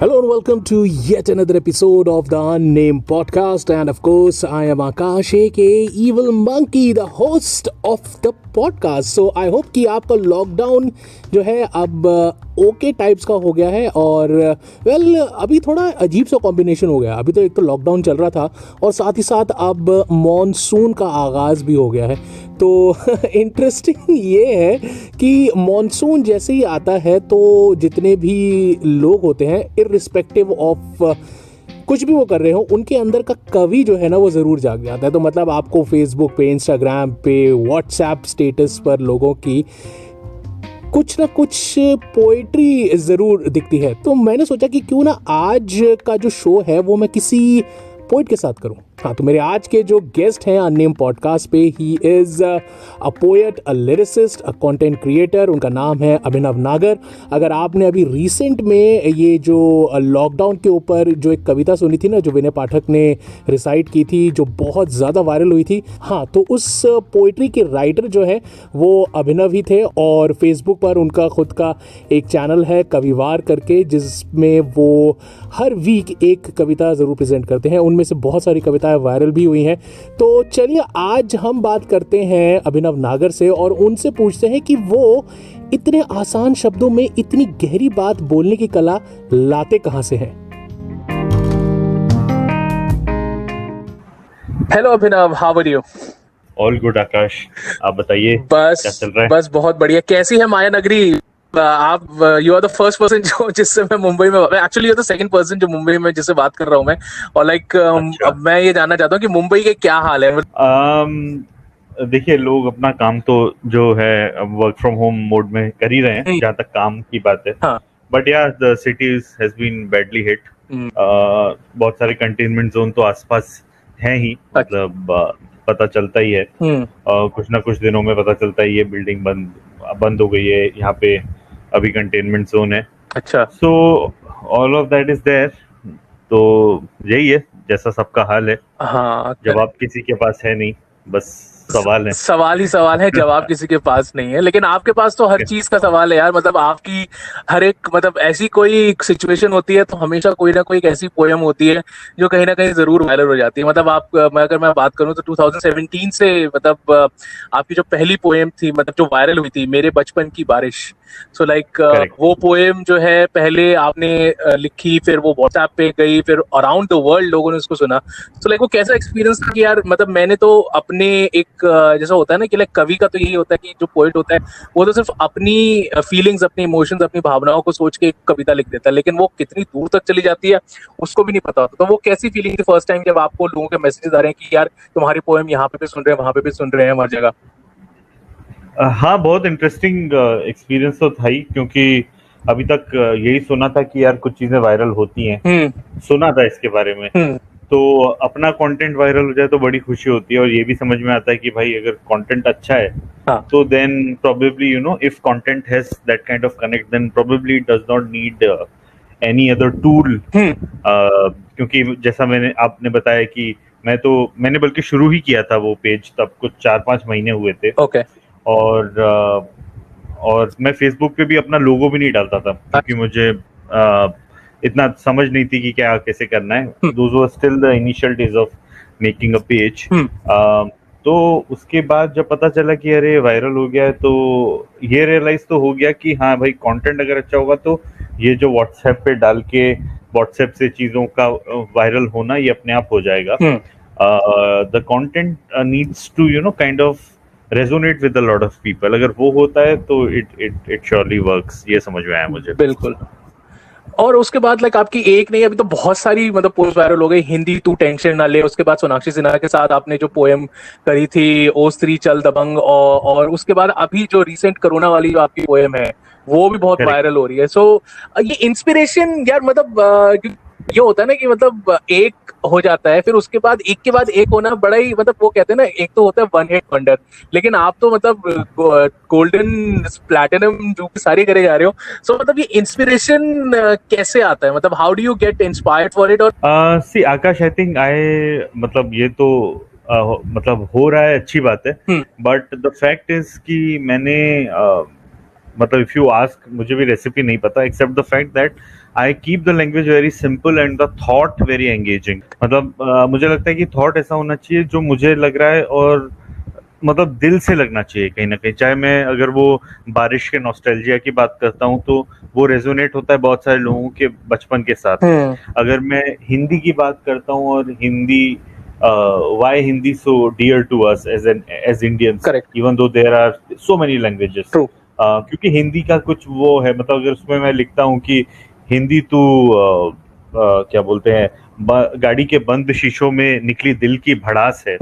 Hello and welcome to yet another episode of the Unnamed Podcast. And of course, I am Akash, aka Evil Monkey, the host of the podcast. So I hope कि आपका lockdown जो है अब okay types का हो गया है और अभी थोड़ा अजीब सा कॉम्बिनेशन हो गया। अभी तो एक तो लॉकडाउन चल रहा था और साथ ही साथ अब मॉनसून का आगाज़ भी हो गया है। तो इंटरेस्टिंग ये है कि मॉनसून जैसे ही आता है तो जितने भी लोग होते हैं इररिस्पेक्टिव ऑफ कुछ भी वो कर रहे हो, उनके अंदर का कवि जो है ना वो ज़रूर जाग जाता है। तो मतलब आपको फेसबुक पे, इंस्टाग्राम पे, व्हाट्सएप स्टेटस पर लोगों की कुछ ना कुछ पोइट्री ज़रूर दिखती है। तो मैंने सोचा कि क्यों ना आज का जो शो है वो मैं किसी पोइट के साथ करूं। हाँ, तो मेरे आज के जो गेस्ट हैं अननेम पॉडकास्ट पे, he is a poet, a lyricist, a content creator. उनका नाम है अभिनव नागर। अगर आपने अभी रिसेंट में ये जो लॉकडाउन के ऊपर जो एक कविता सुनी थी ना, जो विनय पाठक ने रिसाइट की थी, जो बहुत ज़्यादा वायरल हुई थी, हाँ, तो उस पोइट्री के राइटर जो है वो अभिनव ही थे। और फेसबुक पर उनका खुद का एक चैनल है कविवार करके, जिसमें वो हर वीक एक कविता ज़रूर प्रेजेंट करते हैं। उनमें से बहुत सारी कविताएं वायरल भी हुई हैं। तो चलिए आज हम बात करते हैं अभिनव नागर से और उनसे पूछते हैं कि वो इतने आसान शब्दों में इतनी गहरी बात बोलने की कला लाते कहाँ से हैं। Hello Abhinav, how are you? All good Aakash, आप बताइए क्या चल रहा है? बस बहुत बढ़िया। कैसी है माया नगरी? आप you are the first person जो जिससे मैं मुंबई में, actually you are the second person जो मुंबई में जिससे बात कर रहा हूँ मैं। और अच्छा। अब मैं ये जानना चाहता हूँ कि मुंबई के क्या हाल है। देखिए, लोग अपना काम तो जो है वर्क फ्रॉम होम मोड में कर ही रहे हैं, जहाँ तक काम की बात है। हाँ। But yeah the city has been badly hit. बहुत सारे कंटेनमेंट जोन तो आसपास हैं ही, मतलब पता चलता ही है। कुछ ना कुछ दिनों में पता चलता है ये बिल्डिंग बंद हो गई है, यहाँ पे अभी कंटेनमेंट जोन है। अच्छा। So all of that is there. तो यही है, जैसा सबका हाल है। हाँ, जवाब किसी के पास है नहीं, बस सवाल है। सवाल ही सवाल है, जवाब किसी के पास नहीं है। लेकिन आपके पास तो हर चीज का सवाल है यार। मतलब आपकी हर एक, मतलब ऐसी कोई सिचुएशन होती है तो हमेशा कोई ना कोई एक ऐसी पोयम होती है जो कहीं ना कहीं जरूर वायरल हो जाती है। मतलब अगर मैं बात करूं तो 2017 से, मतलब आपकी जो पहली पोएम थी, मतलब जो वायरल हुई थी, मेरे बचपन की बारिश। So correct. वो पोएम जो है पहले आपने लिखी, फिर वो व्हाट्सएप पे गई, फिर अराउंड द वर्ल्ड लोगों ने उसको सुना। तो वो कैसा एक्सपीरियंस था कि यार, मतलब मैंने तो अपने एक जैसा होता है ना कि कवि का तो यही होता है कि जो पोइट होता है वो तो सिर्फ अपनी फीलिंग्स, अपनी इमोशंस, अपनी भावनाओं को सोच के एक कविता लिख देता है, लेकिन वो कितनी दूर तक चली जाती है उसको भी नहीं पता होता। तो वो कैसी फीलिंग थी फर्स्ट टाइम जब आपको लोगों के मैसेजेस आ रहे हैं कि यार तुम्हारी पोएम यहाँ पे भी सुन रहे हैं, वहां पे भी सुन रहे हैं, हर जगह? हाँ, बहुत इंटरेस्टिंग एक्सपीरियंस तो था ही, क्योंकि अभी तक यही सुना था कि यार कुछ चीजें वायरल होती हैं, सुना था इसके बारे में। तो अपना कंटेंट वायरल हो जाए तो बड़ी खुशी होती है, और ये भी समझ में आता है कि भाई अगर कंटेंट अच्छा है तो then probably if content has that kind of connect, then probably it does not need any other tool. क्योंकि जैसा आपने बताया कि मैंने बल्कि शुरू ही किया था वो पेज, तब कुछ 4-5 महीने हुए थे। ओके। और मैं फेसबुक पे भी अपना लोगो भी नहीं डालता था, क्योंकि मुझे इतना समझ नहीं थी कि क्या कैसे करना है। Those were still the initial days of making a page. तो उसके बाद जब पता चला कि अरे वायरल हो गया है, तो ये रियलाइज तो हो गया कि हाँ भाई, कंटेंट अगर अच्छा होगा तो ये जो व्हाट्सएप पे डाल के व्हाट्सएप से चीजों का वायरल होना, ये अपने आप हो जाएगा। The content needs to kind of resonate with a lot of people. अगर वो होता है तो इट श्योरली वर्क्स, ये समझ में आया मुझे। बिल्कुल। और उसके बाद आपकी एक नहीं, अभी तो बहुत सारी मतलब पोस्ट वायरल हो गई। हिंदी तू टेंशन ना ले, उसके बाद सोनाक्षी सिन्हा के साथ आपने जो पोएम करी थी ओ स्त्री चल दबंग, और उसके बाद अभी जो रिसेंट कोरोना वाली जो आपकी पोएम है वो भी बहुत वायरल हो रही है। सो ये इंस्पिरेशन यार, मतलब ये होता है ना कि मतलब एक हो जाता है, फिर उसके बाद एक के बाद एक होना बड़ा ही, मतलब वो कहते हैं ना, एक तो होता है वन हिट वंडर, लेकिन आप तो मतलब गोल्डन प्लैटिनम जो सारी करे जा रहे हो। सो मतलब ये इंस्पिरेशन कैसे आता है? मतलब how do you get inspired for it? और सी आकाश, आई थिंक मतलब ये तो मतलब हो रहा है, अच्छी बात है। बट द फैक्ट इज कि मैंने मतलब इफ यू आस्क, मुझे भी रेसिपी नहीं पता, except the fact that I keep the language very simple and the thought very engaging. मतलब मुझे लगता है कि थॉट ऐसा होना चाहिए जो मुझे लग रहा है, और मतलब दिल से लगना चाहिए कहीं ना कहीं। चाहे मैं अगर वो बारिश के नॉस्टैल्जिया की बात करता हूँ तो वो रेजोनेट होता है बहुत सारे लोगों के बचपन के साथ में। अगर मैं हिंदी की बात करता हूँ, और Hindi, why Hindi so dear to us as Indians, even though there are so many languages, क्योंकि हिंदी का कुछ वो है, मतलब अगर उसमें मैं लिखता हूँ कि हिंदी तू क्या बोलते हैं, गाड़ी के बंद शीशों में निकली दिल की भड़ास है,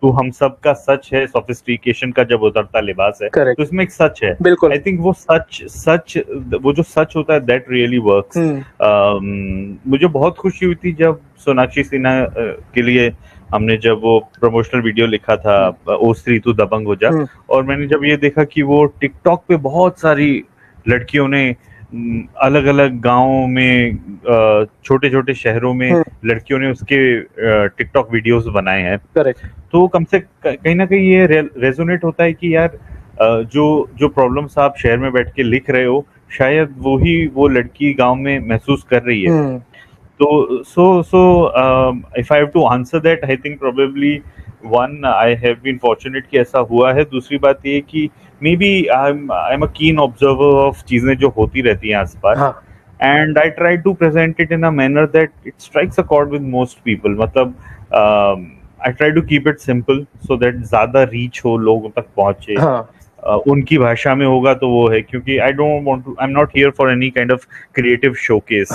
तो हम सब का सच है, सोफिस्टिकेशन का जब उतरता लिबास है, तो इसमें एक सच है। आई थिंक वो सच वो जो सच होता है दैट रियली वर्क्स। मुझे बहुत खुशी हुई थी जब सोनाक्षी सिन्हा के लिए हमने जब वो प्रमोशनल वीडियो लिखा था, ओ स्त्री तू दबंग हो जा, और मैंने जब ये देखा कि वो टिकटॉक पे बहुत सारी लड़कियों ने अलग अलग गांवों में, छोटे छोटे शहरों में लड़कियों ने उसके टिकटॉक वीडियोस बनाए हैं। तो कम से कहीं ना कहीं ये रेजोनेट होता है कि यार जो जो प्रॉब्लम्स आप शहर में बैठ के लिख रहे हो, शायद वो लड़की गांव में महसूस कर रही है। तो so if I have to answer that, I think probably one, I have been fortunate कि ऐसा हुआ है। दूसरी बात ये कि maybe I'm a keen observer of चीजें जो होती रहती हैं आसपास, and I try to present it in a manner that it strikes a chord with most people। मतलब I try to keep it simple so that ज्यादा reach हो, लोगों तक पहुंचे, उनकी भाषा में होगा तो वो है, क्योंकि I don't want to, I'm not here for any kind of creative showcase।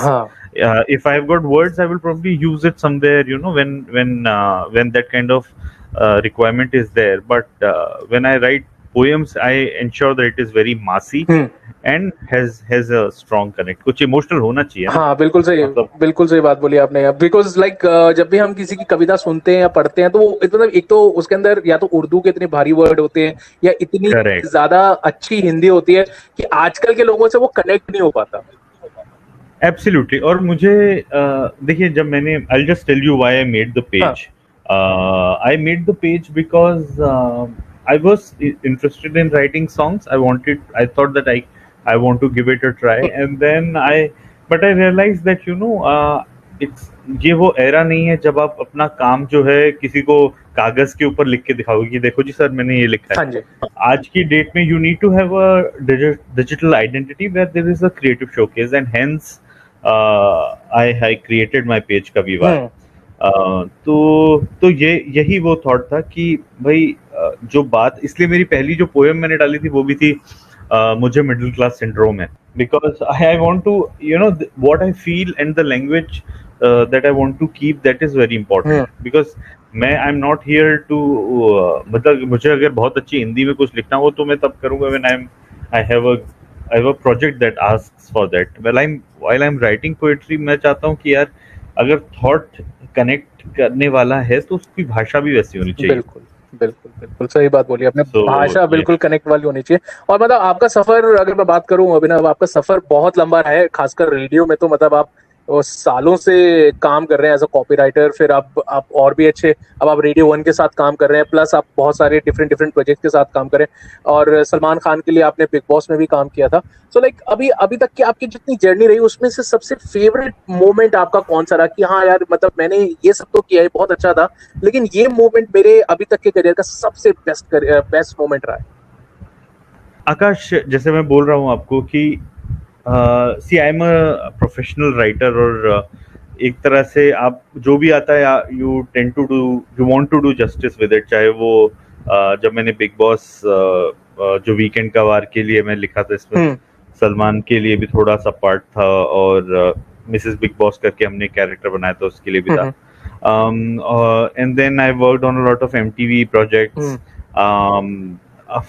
if I've got words, I will probably use it somewhere, you know, when that kind of requirement is there, but when I write poems, I ensure that it is very massy and has a strong connect। कुछ emotional होना चाहिए ना। हाँ, बिल्कुल सही, बिल्कुल सही बात बोली आपने। बिकॉज लाइक जब भी हम किसी की कविता सुनते हैं या पढ़ते हैं तो वो मतलब एक तो उसके अंदर या तो उर्दू के इतने भारी वर्ड होते हैं या इतनी ज्यादा अच्छी हिंदी होती है कि आजकल के लोगों से वो कनेक्ट नहीं हो पाता। एब्सोल्युटली। और मुझे देखिए, जब मैंने, I'll just tell you why I made the page। I made the page because I was interested in writing songs। I thought that I want to give it a try, and then but I realized that ये वो era नहीं है जब आप अपना काम जो है किसी को कागज के ऊपर लिख के दिखाओगे कि देखो जी सर मैंने ये लिखा है। आज की डेट में you need to have a digital identity where there is a creative showcase, and hence I created my page कविवार। तो यही वो थॉट था कि भाई जो बात, इसलिए मेरी पहली जो पोएम मैंने डाली थी वो भी थी मुझे मिडिल क्लास सिंड्रोम है, because I want to what I feel and the language that I want to keep, that is very important. Because मैं I am not here to, मतलब मुझे अगर बहुत अच्छी हिंदी में कुछ लिखना हो तो मैं तब करूंगा when I have a project that asks for that. While I am writing poetry, मैं चाहता हूँ कि यार अगर थॉट कनेक्ट करने वाला है तो उसकी भाषा भी वैसी होनी चाहिए। बिल्कुल बिल्कुल बिल्कुल सही बात बोली आपने। भाषा बिल्कुल कनेक्ट वाली होनी चाहिए। और मतलब आपका सफर, अगर मैं बात करूं अभिनव, आपका सफर बहुत लंबा है, खासकर रेडियो में तो मतलब आप सालों से काम कर रहे हैं एज अ कॉपीराइटर। फिर आप और भी अच्छे, अब आप रेडियो 1 के साथ काम कर रहे हैं, प्लस आप बहुत सारे डिफरेंट प्रोजेक्ट के साथ काम कर रहे हैं, और सलमान खान के लिए आपने बिग बॉस में भी काम किया था। सो लाइक अभी तक की आपकी जितनी जर्नी रही उसमें से सबसे फेवरेट मोमेंट आपका कौन सा रहा कि हाँ यार मतलब मैंने ये सब तो किया है, बहुत अच्छा था, लेकिन ये मोमेंट मेरे अभी तक के करियर का सबसे बेस्ट मोमेंट रहा है? आकाश, जैसे मैं बोल रहा हूँ आपको कि see I am a professional writer, और एक तरह से आप जो भी आता है you tend to do, you want to do justice with it. चाहे वो जब मैंने बिग बॉस जो वीकेंड का वार के लिए मैं लिखा था, इसमें सलमान के लिए भी थोड़ा सा पार्ट था, और मिसेस बिग बॉस करके हमने कैरेक्टर बनाया था उसके लिए भी था। And then I worked on a lot of MTV projects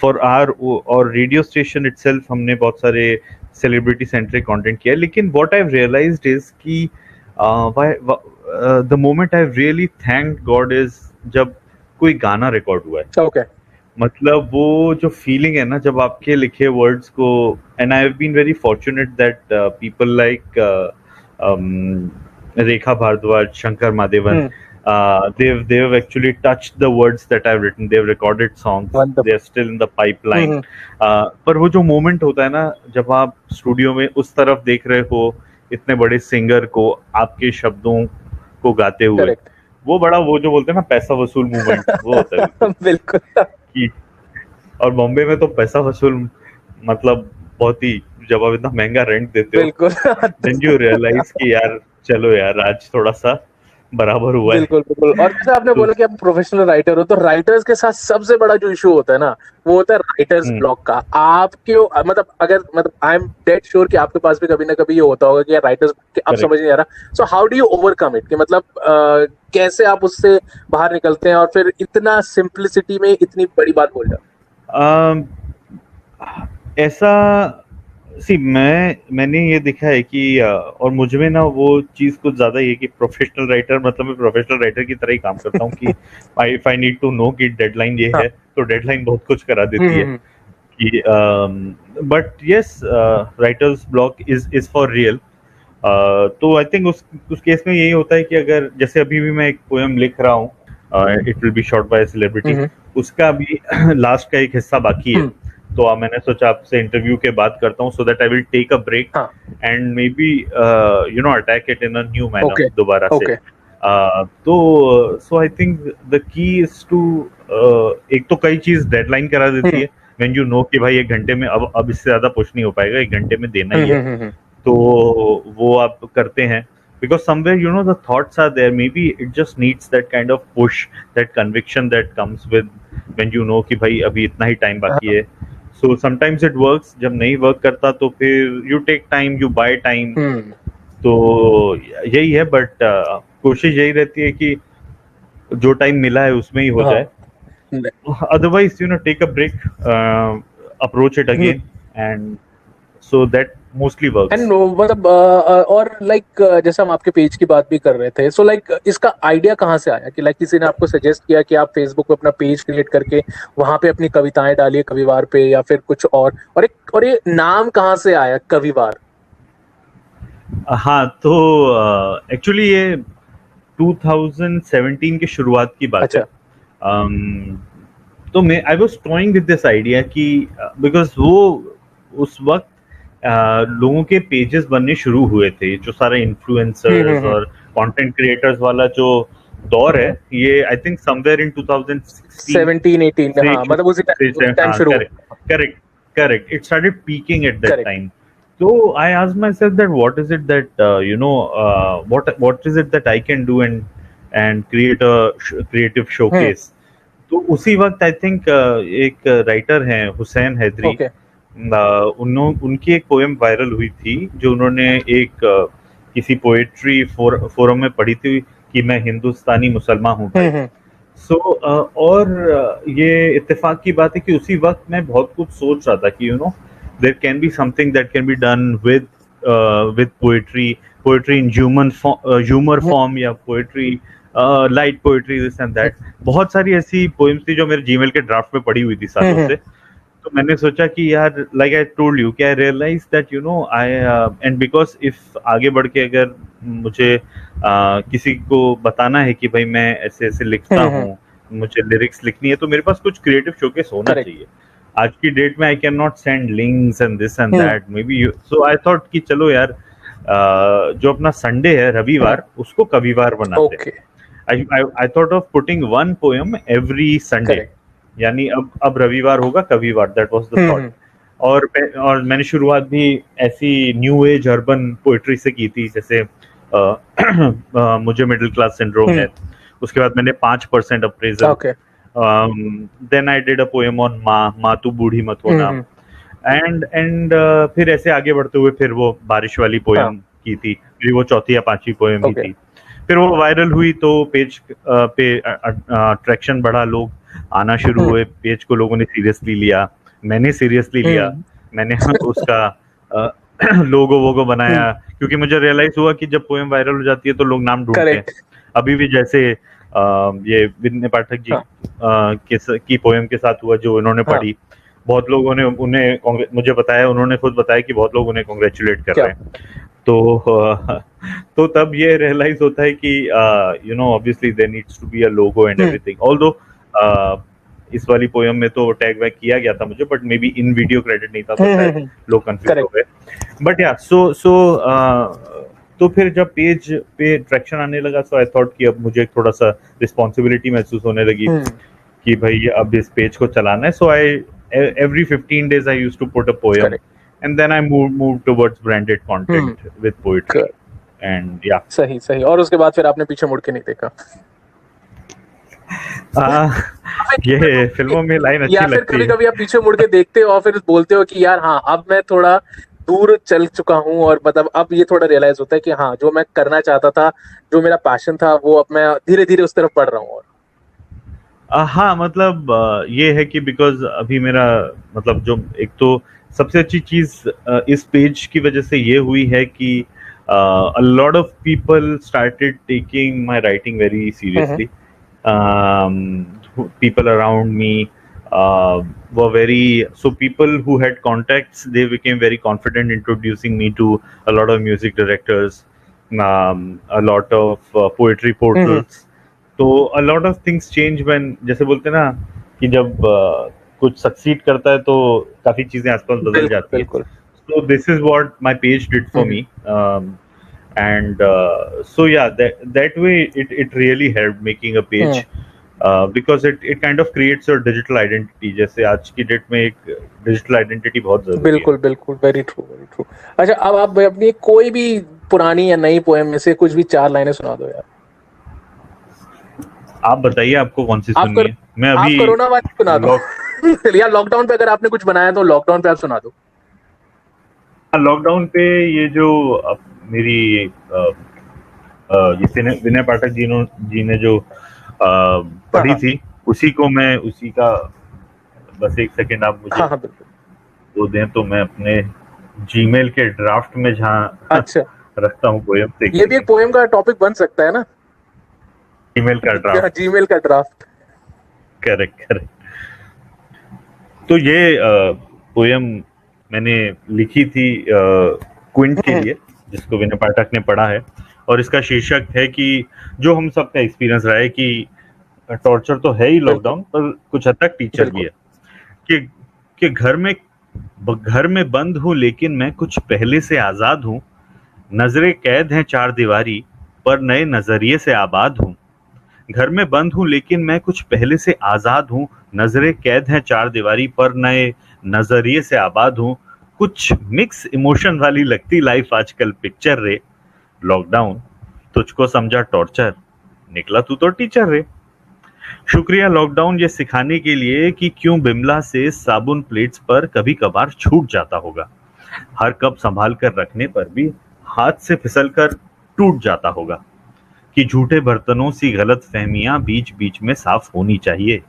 for our, और रेडियो स्टेशन इटसेल्फ हमने बहुत सारे सेलिब्रिटी सेंट्रिक कंटेंट किया। लेकिन what I have realised is कि the moment I have really thanked God is जब कोई गाना रिकॉर्ड हुआ है। Okay. मतलब वो जो फीलिंग है ना जब आपके लिखे वर्ड्स को, and I have been very fortunate that people like Rekha Bhardwaj, Shankar Mahadevan, they've actually touched the words that I've written. They've recorded songs. Wonderful. They're still in the pipeline. पर वो जो मोमेंट होता है ना, जब आप स्टूडियो में उस तरफ देख रहे हो इतने बड़े सिंगर को आपके शब्दों को गाते हुए, Correct. वो बड़ा, वो जो बोलते हैं ना पैसा वसूल मूवमेंट, वो होता है बिल्कुल। कि और बॉम्बे में तो पैसा वसूल मतलब बहुत ही, जब आप इतना महंगा रेंट देते हो, बिल्कुल। then you realize कि यार चलो यार आज थोड़ा सा बराबर हुआ है। बिल्कुल बिल्कुल। और जैसे आपने बोला कि आप प्रोफेशनल राइटर हो, तो राइटर्स के साथ सबसे बड़ा जो इशू होता है ना, वो होता है राइटर्स ब्लॉक का। आपके मतलब अगर मतलब आई एम डेड श्योर कि आपके पास भी कभी ना कभी ये होता होगा कि यार राइटर्स अब समझ नहीं आ रहा। So how do you overcome it, कि मतलब कैसे आप उससे बाहर निकलते हैं और फिर इतना सिंप्लिसिटी में इतनी बड़ी बात बोल जाते ऐसा मैंने ये देखा है कि और मुझ में ना वो चीज कुछ ज्यादा ये कि प्रोफेशनल राइटर, मतलब मैं प्रोफेशनल राइटर की तरह ही काम करता हूँ कि if I need to know कि डेडलाइन ये है तो डेडलाइन बहुत कुछ करा देती है कि but yes, writers block is for real. तो आई थिंक उस केस में यही होता है कि अगर जैसे अभी भी मैं एक पोएम लिख रहा हूँ, it will be shot bye celebrity, उसका अभी लास्ट का एक हिस्सा बाकी है, तो मैंने सोचा आपसे इंटरव्यू के बाद करता हूँ, so that I will take a break and maybe attack it in a new manner दोबारा से। तो so I think the key is to, एक तो कई चीज डेडलाइन करा देती है व्हेन यू नो कि भाई एक घंटे में अब इससे ज्यादा पुश नहीं हो पाएगा, एक घंटे में देना ही है, तो वो आप करते हैं। Because somewhere the thoughts are there. Maybe it just needs that kind of push, that conviction that comes with when you know कि भाई अभी इतना ही टाइम बाकी है। So sometimes it works, जब नहीं वर्क करता तो फिर you take time, you buy time। तो यही है, बट कोशिश यही रहती है कि जो टाइम मिला है उसमें ही हो जाए। Otherwise take a break, approach it again, and so that mostly works। And मतलब और लाइक जैसे हम आपके पेज की बात भी कर रहे थे, सो लाइक इसका आइडिया कहाँ से आया कि लाइक किसी ने आपको सजेस्ट किया कि आप फेसबुक पे अपना पेज क्रिएट करके वहां पे अपनी कविताएं डालिए कविवार पे, या फिर कुछ और ये नाम कहाँ से आया कविवार? हाँ, तो एक्चुअली ये 2017 की शुरुआत की बात है। तो मैं I was toying with this idea कि बिकॉज वो उस वक्त लोगों के पेजेस बनने शुरू हुए थे, जो सारे इन्फ्लुएंसर्स और कंटेंट क्रिएटर्स वाला जो दौर है, ये आई थिंक समवेयर इन 2017-18 में, मतलब उसी टाइम शुरू। Correct, it started peeking at that time. So I asked myself that what is it that what is it that I can do and create a creative showcase। तो उसी वक्त I think एक writer हैं हुसैन हैदरी, उनकी एक poem viral हुई थी जो उन्होंने एक किसी पोएट्री फोरम में पढ़ी थी कि मैं हिंदुस्तानी मुसलमान हूँ भाई। सो और ये इत्तेफाक की बात है कि उसी वक्त मैं बहुत कुछ सोच रहा था कि there can be something that can be done with poetry in humor form, या poetry light poetry, this and that। बहुत सारी ऐसी पोएम्स थी जो मेरे जीमेल के ड्राफ्ट में पड़ी हुई थी सालों से। तो मैंने सोचा कि यार लाइक आई टोल्ड यू कि I realise that I and because if आगे बढ़ के अगर मुझे किसी को बताना है कि भाई मैं ऐसे ऐसे लिखता हूँ, मुझे लिरिक्स लिखनी है, तो मेरे पास कुछ क्रिएटिव शोकेस होना चाहिए। आज की डेट में I can not send links and this and that, may be so I thought कि चलो यार जो अपना संडे है रविवार, उसको कविवार बनाते हैं। I thought of putting one poem every Sunday, यानी अब रविवार होगा कविवार, दैट वाज द थॉट। और मैंने शुरुआत भी ऐसी न्यू एज अर्बन पोएट्री से की थी, जैसे मुझे मिडिल क्लास सिंड्रोम है, उसके बाद मैंने 5% appraisal, then I did a poem on माँ तू बूढ़ी मत होना, एंड फिर ऐसे आगे बढ़ते हुए फिर वो बारिश वाली पोएम की थी, फिर वो चौथी या पांचवी पोएम ही थी। फिर वो वायरल हुई तो पेज पे अट्रैक्शन बढ़ा, लोग आना शुरू हुए, पेज को लोगों ने सीरियसली लिया, मैंने सीरियसली लिया, मैंने उसका लोगो वोगो बनाया, क्योंकि मुझे रियलाइज हुआ कि जब पोएम वायरल हो जाती है तो लोग नाम ढूंढते हैं। अभी भी जैसे ये विनय पाठक जी की पोएम के साथ हुआ जो उन्होंने पढ़ी, बहुत लोगों ने उन्हें मुझे बताया, उन्होंने खुद बताया कि बहुत लोग उन्हें कॉन्ग्रेचुलेट कर रहे हैं। तो तब ये रियलाइज होता है कि you know obviously there needs to be a logo and everything, although इस वाली पोयम में तो टैग वैग किया गया था मुझे, but may be in video credit नहीं था, तो शायद लोग कंफ्यूज हो गए। बट या तो फिर जब पेज पे ट्रैक्शन आने लगा, सो आई थॉट कि अब मुझे थोड़ा सा रिस्पॉन्सिबिलिटी महसूस होने लगी कि भाई अब इस पेज को चलाना है। सो आई every 15 days I used to put a poem, and then I moved towards branded content with poetry, and yeah. सही। और उसके बाद फिर आपने पीछे मुड़ के नहीं देखा? ये फिल्मों में लाइन अच्छी या फिर लगती है। कभी-कभी आप पीछे मुड़ के देखते हो और फिर बोलते हो कि यार हाँ, अब मैं थोड़ा दूर चल चुका हूँ और मतलब अब ये थोड़ा रियलाइज होता है कि हाँ, जो मैं करना चाहता था, जो मेरा पैशन था, वो अब मैं धीरे-धीरे उस तरफ बढ़ रहा हूँ। और हाँ, मतलब ये है कि बिकॉज अभी मेरा मतलब जो एक तो सबसे अच्छी चीज इस पेज की वजह से ये हुई है कि a lot of people started taking my writing very seriously. People around me were so people who had contacts, they became very confident introducing me to a lot of music directors, a lot of poetry portals. तो a lot of things change when, जैसे बोलते हैं ना कि जब कुछ succeed करता है तो काफी चीजें आसपास बदल जाती है। So this is what my page did for me, and so yeah, that way it really helped making a page, because it kind of creates your digital identity. जैसे आज की डेट में एक डिजिटल आइडेंटिटी बहुत जरूरी है। बिल्कुल, very true. अच्छा, अब आप अपनी कोई भी पुरानी या नई पोएम में से कुछ भी 4 लाइनें सुना दो यार। आप बताइए आपको कौन सी सुननी है? मैं अभी आप कोरोना वाली सुना दो या लॉकडाउन पे अगर आपने कुछ बनाया तो लॉकडाउन पे आप सुना दो। लॉकडाउन पे ये जो मेरी विनय पाठक जी ने जो पढ़ी थी, उसी को मैं उसी का बस एक सेकंड आप मुझे वो दें तो मैं अपने जीमेल के ड्राफ्ट में जहाँ अच्छा रखता हूँ पोएम, ये भी एक पोएम का टॉपिक बन सकता है ना, जीमेल का ड्राफ्ट। करेक्ट। तो ये पोएम मैंने लिखी थी क्विंट के लिए, जिसको विनय पाठक ने पढ़ा है, और इसका शीर्षक है कि जो हम सबका एक्सपीरियंस रहा है कि टॉर्चर तो है ही लॉकडाउन, पर कुछ हद तक टीचर भी है कि घर में बंद हूं लेकिन मैं कुछ पहले से आजाद हूं, नजरें कैद हैं 4 दीवारी पर नए नजरिए से आबाद हूं। घर में बंद हूं लेकिन मैं कुछ पहले से आजाद हूं, नजरें कैद हैं 4 दीवारी पर नए नजरिए से आबाद हूं। कुछ मिक्स इमोशन वाली लगती लाइफ आजकल पिक्चर रे, लॉकडाउन तुझको समझा टॉर्चर, निकला तू तो टीचर रे। शुक्रिया लॉकडाउन ये सिखाने के लिए कि क्यों बिमला से साबुन प्लेट्स पर कभी कभार छूट जाता होगा, हर कप संभाल कर रखने पर भी हाथ से फिसल कर टूट जाता होगा, कि झूठे बर्तनों सी गलत फहमियां बीच बीच में साफ होनी चाहिए,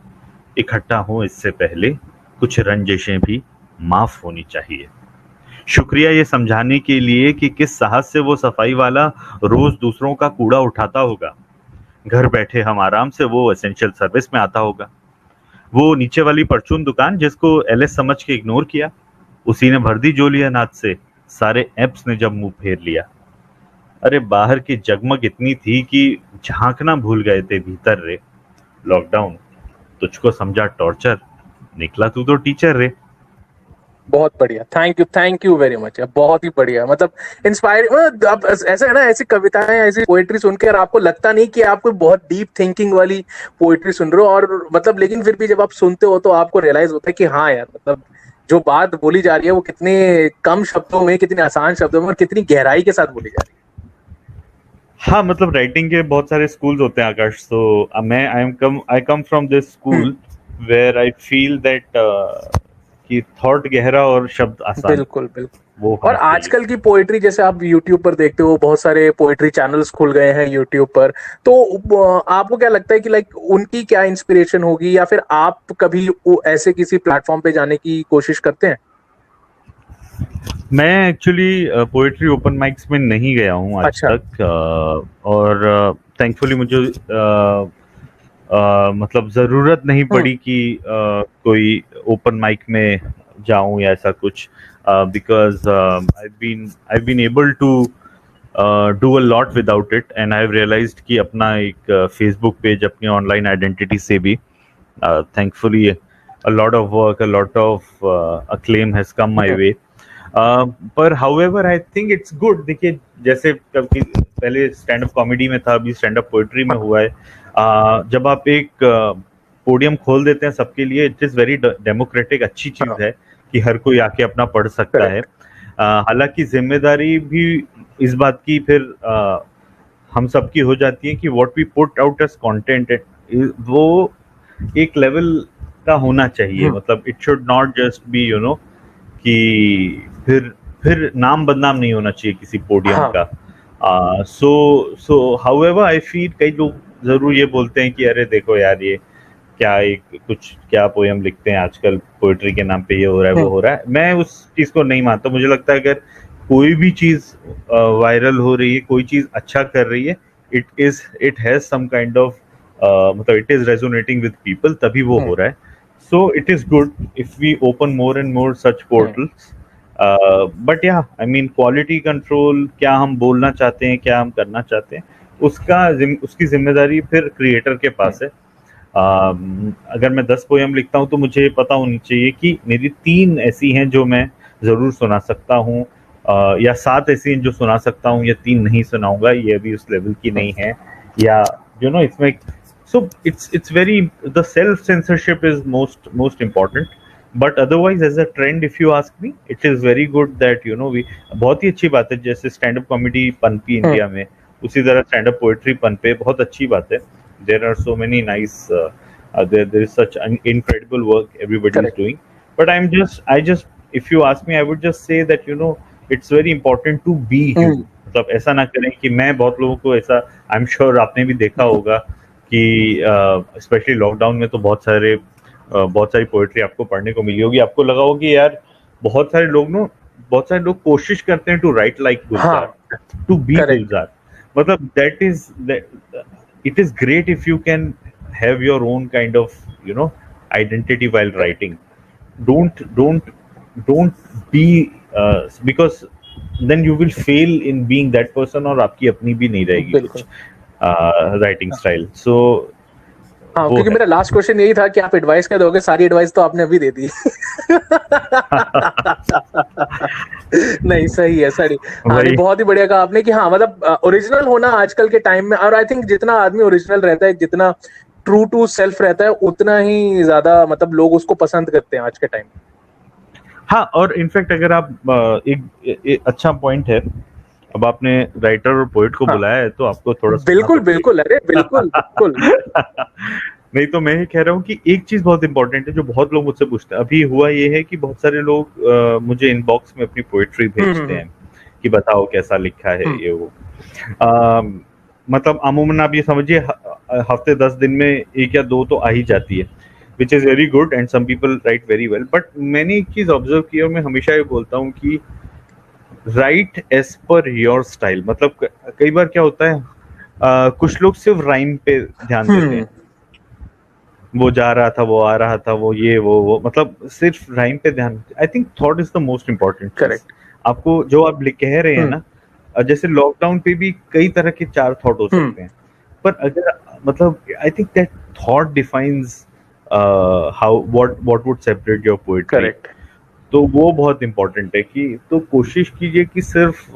इकट्ठा हो इससे पहले कुछ रंजिशें भी माफ होनी चाहिए। शुक्रिया ये समझाने के लिए कि किस साहस से वो सफाई वाला रोज दूसरों का कूड़ा उठाता होगा, घर बैठे हम आराम से वो एसेंशियल सर्विस में आता होगा। वो नीचे वाली परचून दुकान जिसको एलएस समझ के इग्नोर किया, उसी ने भर दी जोली अनाज से, सारे एप्स ने जब मुंह फेर लिया। अरे बाहर की जगमग इतनी थी कि झांकना भूल गए थे भीतर रे, लॉकडाउन तुझको समझा टॉर्चर, निकला तू तो टीचर रे। बहुत बढ़िया, थैंक यू वेरी मच, बहुत ही बढ़िया। मतलब इंस्पायरिंग, अब ऐसा है ना, ऐसी कविताएं, ऐसी पोएट्री सुनकर आपको लगता नहीं कि आप कोई बहुत डीप थिंकिंग वाली पोएट्री सुन रहे हो, और मतलब लेकिन फिर भी जब आप सुनते हो तो आपको रियलाइज होता है कि हाँ यार, मतलब जो बात बोली जा रही है वो कितने कम शब्दों में, कितने आसान शब्दों में और कितनी गहराई के साथ बोली जा रही है। हाँ, मतलब राइटिंग के बहुत सारे स्कूल्स होते हैं आकाश, तो I come from this school where I feel that कि थॉट गहरा और शब्द आसान। बिल्कुल वो, और आजकल की पोएट्री जैसे आप YouTube पर देखते हो, बहुत सारे पोएट्री चैनल्स खुल गए हैं YouTube पर, तो आपको क्या लगता है कि लाइक उनकी क्या इंस्पिरेशन होगी, या फिर आप कभी ऐसे किसी प्लेटफॉर्म पे जाने की कोशिश करते हैं? मैं एक्चुअली पोएट्री ओपन माइक्स में नहीं गया हूँ आज तक, और थैंकफुली मुझे मतलब जरूरत नहीं पड़ी कि कोई ओपन माइक में जाऊं या ऐसा कुछ, because I've been able to do a lot without it, and I have realised कि अपना एक फेसबुक पेज अपनी ऑनलाइन आइडेंटिटी से भी thankfully a lot of work, a lot of acclaim has come my way. पर however I think it's good. देखिए जैसे कभी पहले स्टैंड अप कॉमेडी में था, अभी स्टैंड अप पोएट्री में हुआ है. जब आप एक पोडियम खोल देते हैं सबके लिए, इट इज वेरी डेमोक्रेटिक, अच्छी चीज है कि हर कोई आके अपना पढ़ सकता है. हालांकि जिम्मेदारी भी इस बात की फिर हम सबकी हो जाती है कि what we put out as content वो एक लेवल का होना चाहिए. मतलब it should not just be you know कि फिर नाम बदनाम नहीं होना चाहिए किसी पोडियम का. सो हाउएवर आई फील कई लोग जरूर ये बोलते हैं कि अरे देखो यार ये क्या पोएम लिखते हैं आजकल, पोएट्री के नाम पे ये हो रहा है वो हो रहा है. मैं उस चीज को नहीं मानता. मुझे लगता है अगर कोई भी चीज वायरल हो रही है, कोई चीज अच्छा कर रही है, it has some kind of मतलब it is resonating with people, तभी वो हो रहा है. So it is good if we open more and more such portals. But yeah I mean quality control, क्या हम बोलना चाहते हैं, क्या हम करना चाहते हैं, उसकी जिम्मेदारी फिर क्रिएटर के पास है. अगर मैं 10 पोएम लिखता हूँ तो मुझे पता होनी चाहिए कि मेरी 3 ऐसी हैं जो मैं जरूर सुना सकता हूँ, या 7 ऐसी हैं जो सुना सकता हूँ, या 3 नहीं सुनाऊंगा, ये अभी उस लेवल की नहीं है, या यू नो इसमें. So it's very, the self censorship is most important, but otherwise as a trend if you ask me, it is very good that you know we बहुत ही अच्छी बात है. जैसे स्टैंड अप कॉमेडी पनपी इंडिया में, उसी तरह stand up poetry पनपे, बहुत अच्छी बात है. there are so many nice there is such an incredible work everybody is doing, but I just if you ask me I would just say that you know it's very important to be you. मतलब ऐसा ना करें कि मैं बहुत लोगों को ऐसा, आई एम श्योर आपने भी देखा होगा कि स्पेशली लॉकडाउन में तो बहुत सारी पोएट्री आपको पढ़ने को मिली होगी. आपको लगा होगा कि यार बहुत सारे लोग कोशिश करते हैं to write like Gulzar, to be Gulzar. मतलब it is great if you can have your own kind of you know identity while writing. Don't be because then you will fail in being that person, और आपकी अपनी भी नहीं रहेगी writing style. सो क्योंकि मेरा last question यही था कि आप एडवाइस क्या दोगे. सारी एडवाइस तो आपने अभी दे दी. नहीं सही है सही. बहुत ही बढ़िया कहा आपने कि हाँ मतलब ओरिजिनल होना आजकल के टाइम में, और आई थिंक जितना आदमी ओरिजिनल रहता है, जितना ट्रू टू सेल्फ रहता है, उतना ही ज्यादा मतलब लोग उसको पसंद करते हैं आज के टाइम. हाँ, और इनफैक्ट अगर आप एक अच्छा पॉइंट है, अब आपने राइटर और पोएट को बुलाया है तो आपको थोड़ा बिल्कुल अरे बिल्कुल. नहीं तो मैं ही कह रहा हूँ कि एक चीज बहुत इंपॉर्टेंट है जो बहुत लोग मुझसे पूछते हैं. अभी हुआ ये है कि बहुत सारे लोग मुझे इनबॉक्स में अपनी पोएट्री भेजते हैं कि बताओ कैसा लिखा है ये वो. मतलब अमूमन आप ये समझिए हफ्ते 10 दिन में 1 या 2 तो आ ही जाती है, which is very good and some people write very well. But मैंने एक चीज ऑब्जर्व की और मैं हमेशा ये बोलता हूँ कि write as per your style. मतलब कई बार क्या होता है, कुछ लोग सिर्फ राइम पे ध्यान देते हैं, वो जा रहा था, वो आ रहा था, वो ये वो मतलब सिर्फ राइम पे ध्यान. I think thought is the most important. Correct. आपको जो आप कह रहे हैं ना, जैसे लॉकडाउन पे भी कई तरह के 4 थॉट हो सकते हैं, पर अगर मतलब I think that thought defines how what would separate your poetry. Correct. तो वो बहुत इम्पोर्टेंट है कि तो कोशिश कीजिए कि सिर्फ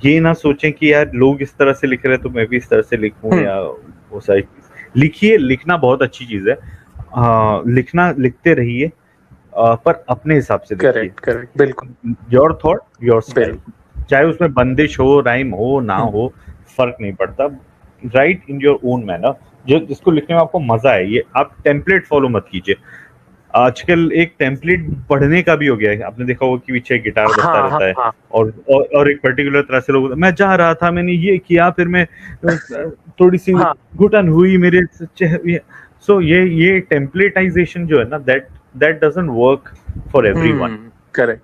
ये ना सोचें कि यार लोग इस तरह से लिख रहे हैं तो मैं भी इस तरह से लिखूं, या वो सारी लिखिए. लिखना बहुत अच्छी चीज है, लिखते रहिए, पर अपने हिसाब से लिखिए. करेक्ट बिल्कुल. योर थॉट योर स्टाइल, चाहे उसमें बंदिश हो, राइम हो ना हो, फर्क नहीं पड़ता. Right in your own manner, जिसको लिखने में आपको मजा है. ये आप टेम्पलेट फॉलो मत कीजिए. आजकल एक टेम्पलेट पढ़ने का भी हो गया है. आपने देखा होगा कि पीछे गिटार बजता रहता है, और एक पर्टिकुलर तरह से लोग, मैं जा रहा था, मैंने ये किया, फिर मैं थोड़ी सी घुटन हुई मेरे. सो ये टेम्पलेटाइजेशन जो है ना, that doesn't work for everyone. Correct.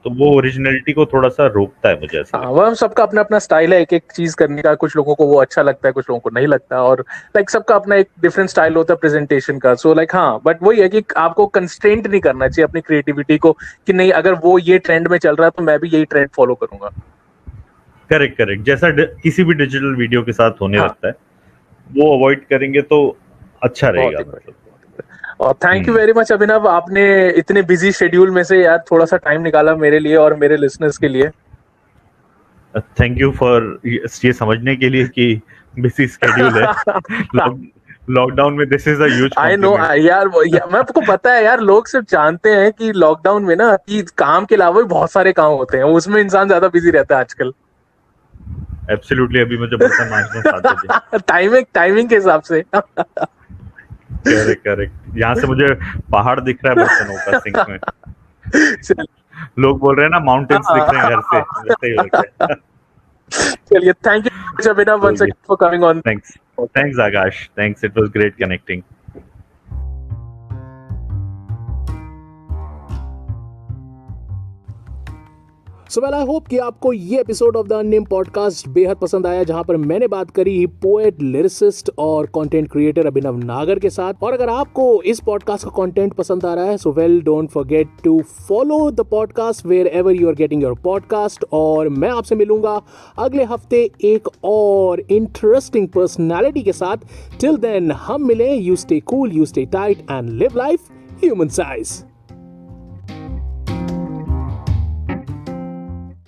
तो वो ओरिजिनलिटी को थोड़ा सा रोकता है मुझे ऐसा. वो सबका अपना अपना स्टाइल है, एक चीज करने का. कुछ लोगों को वो अच्छा लगता है, कुछ लोगों को नहीं लगता, और सबका अपना एक डिफरेंट स्टाइल होता है प्रेजेंटेशन का. सो हाँ, बट वही है कि आपको कंस्ट्रेंट नहीं करना चाहिए अपनी क्रिएटिविटी को कि नहीं अगर वो ये ट्रेंड में चल रहा है तो मैं भी यही ट्रेंड फॉलो करूंगा. करेक्ट करेक्ट, जैसा किसी भी डिजिटल वीडियो के साथ होने हाँ। लगता है वो अवॉइड करेंगे तो अच्छा रहेगा। और थैंक यू वेरी मच अभिनव, आपने इतने बिजी शेड्यूल में से यार थोड़ा सा टाइम निकाला मेरे लिए और मेरे लिसनर्स के लिए। थैंक यू फॉर ये समझने के लिए कि बिजी स्केड्यूल है। लॉकडाउन में this is a huge I know यार, मैं आपको पता है यार, लोग सिर्फ जानते हैं कि लॉकडाउन में ना कि काम के अलावा भी बहुत सारे काम होते हैं, उसमें इंसान ज्यादा बिजी रहता है आजकल। एब्सोल्युटली, अभी मुझे बर्तन मांजने 7 बजे। टाइमिंग के हिसाब से। करेक्ट करेक्ट, यहाँ से मुझे पहाड़ दिख रहा है बर्तनों का सिंक में। लोग बोल रहे हैं ना माउंटेन्स दिख रहे हैं घर से, वैसे ही लग रहा है। चलिए, thank you Abhinav once again for coming on. Thanks Akash, thanks, it was great connecting. So well I hope कि आपको ये एपिसोड ऑफ द अननेम पॉडकास्ट बेहद पसंद आया, जहां पर मैंने बात करी पोएट, लिरिसिस्ट और कंटेंट क्रिएटर अभिनव नागर के साथ। और अगर आपको इस पॉडकास्ट का कंटेंट पसंद आ रहा है, so well don't forget to follow the podcast wherever you are getting your podcast. और मैं आपसे मिलूंगा अगले हफ्ते एक और इंटरेस्टिंग पर्सनैलिटी के साथ। टिल देन हम मिलें। You stay cool, you stay tight and live life human size.